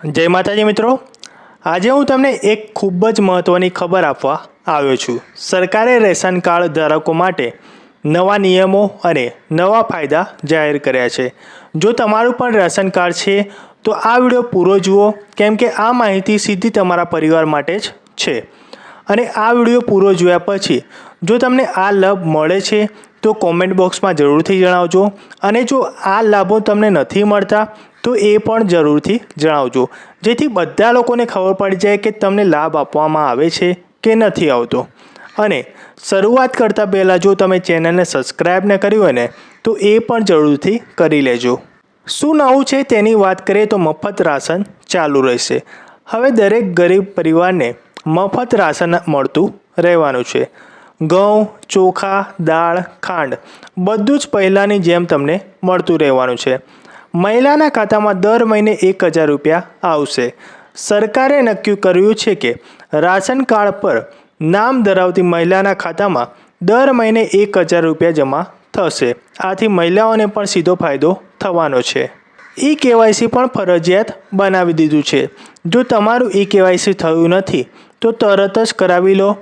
જય માતાજી મિત્રો, આજે હું તમને એક ખૂબ જ મહત્ત્વની ખબર આપવા આવ્યો છું। સરકારે રેશન કાર્ડ ધારકો માટે નવા નિયમો અને નવા ફાયદા જાહેર કર્યા છે। જો તમારું પણ રેશન કાર્ડ છે તો આ વિડિયો પૂરો જુઓ, કેમ કે આ માહિતી સીધી તમારા પરિવાર માટે જ છે। અને આ વિડિયો પૂરો જોયા પછી જો તમને આ લાભ મળે છે તો કોમેન્ટ બોક્સમાં જરૂરથી જણાવજો, અને જો આ લાભો તમને નથી મળતા તો એ પણ જરૂરથી જણાવજો, જેથી બધા લોકોને ખબર પડી જાય કે તમને લાભ આપવામાં આવે છે કે નથી આવતો। અને શરૂઆત કરતાં પહેલાં જો તમે ચેનલને સબસ્ક્રાઈબ ન કરી હોય ને તો એ પણ જરૂરથી કરી લેજો। શું નવું છે તેની વાત કરીએ તો મફત રાશન ચાલુ રહેશે। હવે દરેક ગરીબ પરિવારને મફત રાશન મળતું રહેવાનું છે। ઘઉં, ચોખા, દાળ, ખાંડ બધું જ પહેલાંની જેમ તમને મળતું રહેવાનું છે। મહિલાના ખાતામાં દર મહિને 1000 રૂપિયા આવશે। સરકારે નક્કી કર્યું છે કે રાશન કાર્ડ પર નામ ધરાવતી મહિલાના ખાતામાં દર મહિને 1000 રૂપિયા જમા થશે। આથી મહિલાઓને પણ સીધો ફાયદો થવાનો છે। ઈ-કેવાયસી પણ ફરજિયાત બનાવી દીધું છે। જો તમારું ઈ-કેવાયસી થયું નથી તો તરત જ કરાવી લો।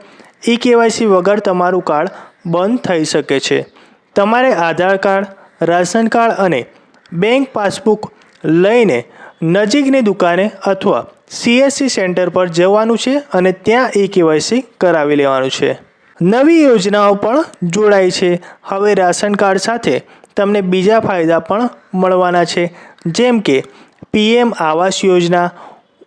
ઈ-કેવાયસી વગર તમારું કાર્ડ બંધ થઈ શકે છે। તમારે આધાર કાર્ડ, રાશન કાર્ડ અને બેંક પાસબુક લઈને નજીકની દુકાને અથવા CSC સેન્ટર પર જવાનું છે અને ત્યાં ઈ-કેવાયસી કરાવી લેવાનું છે। નવી યોજનાઓ પણ જોડાઈ છે। હવે રાશન કાર્ડ સાથે તમને બીજા ફાયદા પણ મળવાના છે, જેમ કે PM આવાસ યોજના,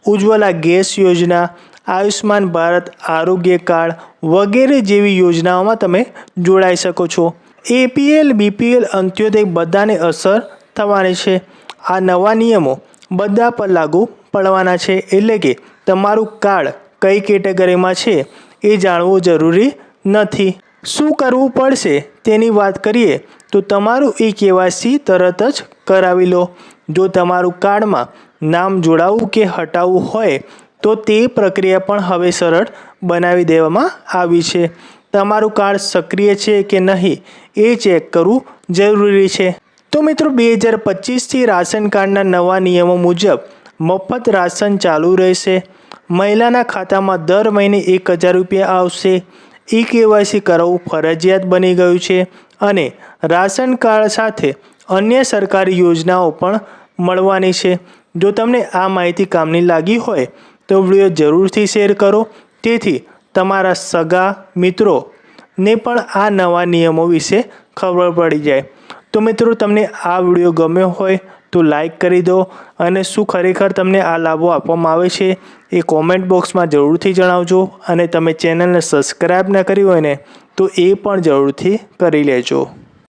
ઉજ્જવલા ગેસ યોજના, આયુષ્માન ભારત આરોગ્ય કાર્ડ વગેરે જેવી યોજનાઓમાં તમે જોડાઈ શકો છો। APL, BPL, અંત્યોદય બધાને અસર થવાની છે। આ નવા નિયમો બધા પર લાગુ પડવાના છે, એટલે કે તમારું કાર્ડ કઈ કેટેગરીમાં છે એ જાણવું જરૂરી નથી। શું કરવું પડશે તેની વાત કરીએ તો તમારું ઈ-કેવાયસી તરત જ કરાવી લો। જો તમારું કાર્ડમાં નામ જોડાવવું કે હટાવવું હોય તો તે પ્રક્રિયા પણ હવે સરળ બનાવી દેવામાં આવી છે। તમારું કાર્ડ સક્રિય છે કે નહીં એ ચેક કરવું જરૂરી છે। તો મિત્રો 2025થી રાશન કાર્ડના નવા નિયમો મુજબ મફત રાશન ચાલુ રહેશે। મહિલાના ખાતામાં દર મહિને 1000 રૂપિયા આવશે। ઈ-કેવાયસી કરાવવું ફરજિયાત બની ગયું છે અને રાશન કાર્ડ સાથે અન્ય સરકારી યોજનાઓ પણ મળવાની છે। જો તમને આ માહિતી કામની લાગી હોય તો વિડીયો જરૂરથી શેર કરો, તેથી તમારા સગા મિત્રોને પણ આ નવા નિયમો વિશે ખબર પડી જાય। તો મિત્રો, તમને આ વિડીયો ગમ્યો હોય તો લાઈક કરી દો, અને શું ખરેખર તમને આ લાભો આપવામાં આવે છે એ કોમેન્ટ બોક્સમાં જરૂરથી જણાવજો। અને તમે ચેનલને સબસ્ક્રાઈબ ન કરી હોય ને તો એ પણ જરૂરથી કરી લેજો।